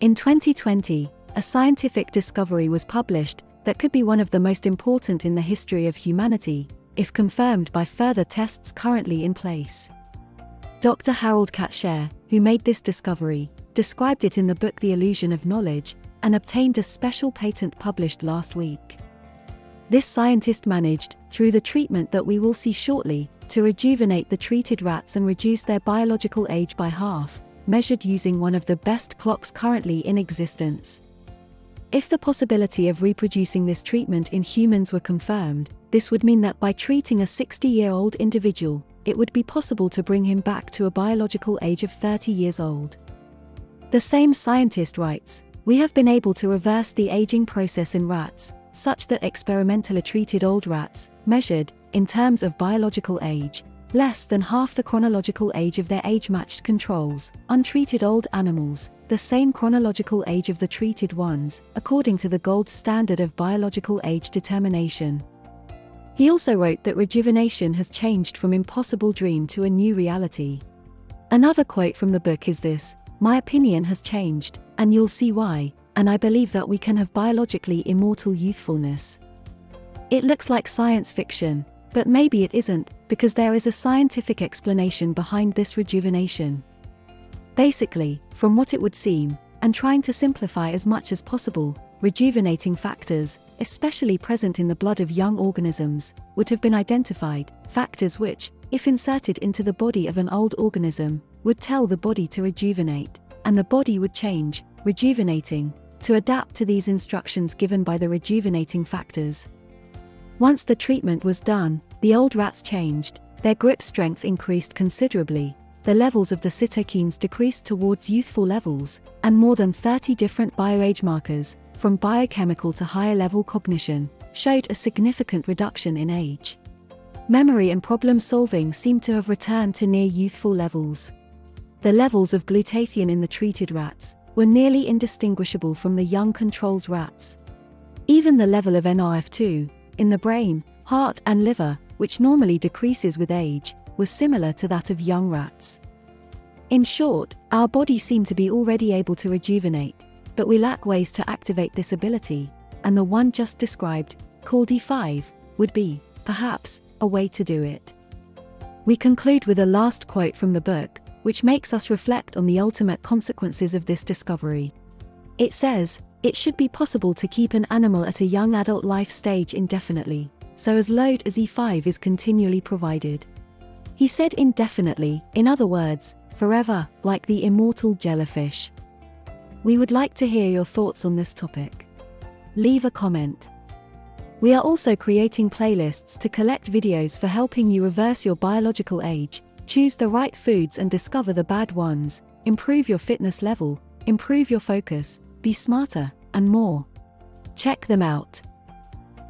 In 2020, a scientific discovery was published that could be one of the most important in the history of humanity, if confirmed by further tests currently in place. Dr. Harold Katcher, who made this discovery, described it in the book The Illusion of Knowledge, and obtained a special patent published last week. This scientist managed, through the treatment that we will see shortly, to rejuvenate the treated rats and reduce their biological age by half, measured using one of the best clocks currently in existence. If the possibility of reproducing this treatment in humans were confirmed, this would mean that by treating a 60-year-old individual, it would be possible to bring him back to a biological age of 30 years old. The same scientist writes, "We have been able to reverse the aging process in rats, such that experimentally treated old rats, measured, in terms of biological age, less than half the chronological age of their age-matched controls, untreated old animals, the same chronological age of the treated ones, according to the gold standard of biological age determination." He also wrote that rejuvenation has changed from impossible dream to a new reality. Another quote from the book is this, "My opinion has changed, and you'll see why, and I believe that we can have biologically immortal youthfulness." It looks like science fiction, but maybe it isn't, because there is a scientific explanation behind this rejuvenation. Basically, from what it would seem, and trying to simplify as much as possible, rejuvenating factors, especially present in the blood of young organisms, would have been identified, factors which, if inserted into the body of an old organism, would tell the body to rejuvenate, and the body would change, rejuvenating, to adapt to these instructions given by the rejuvenating factors. Once the treatment was done, the old rats changed, their grip strength increased considerably, the levels of the cytokines decreased towards youthful levels, and more than 30 different bioage markers, from biochemical to higher-level cognition, showed a significant reduction in age. Memory and problem-solving seemed to have returned to near youthful levels. The levels of glutathione in the treated rats were nearly indistinguishable from the young controls rats. Even the level of NRF2, in the brain, heart and liver, which normally decreases with age, was similar to that of young rats. In short, our body seemed to be already able to rejuvenate, but we lack ways to activate this ability, and the one just described, called E5, would be, perhaps, a way to do it. We conclude with a last quote from the book, which makes us reflect on the ultimate consequences of this discovery. It says, "It should be possible to keep an animal at a young adult life stage indefinitely, so as load as E5 is continually provided." He said indefinitely, in other words, forever, like the immortal jellyfish. We would like to hear your thoughts on this topic. Leave a comment. We are also creating playlists to collect videos for helping you reverse your biological age, choose the right foods and discover the bad ones, improve your fitness level, improve your focus, be smarter, and more. Check them out.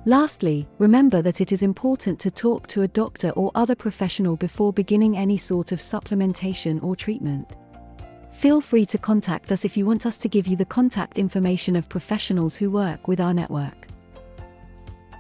Lastly, remember that it is important to talk to a doctor or other professional before beginning any sort of supplementation or treatment. Feel free to contact us if you want us to give you the contact information of professionals who work with our network.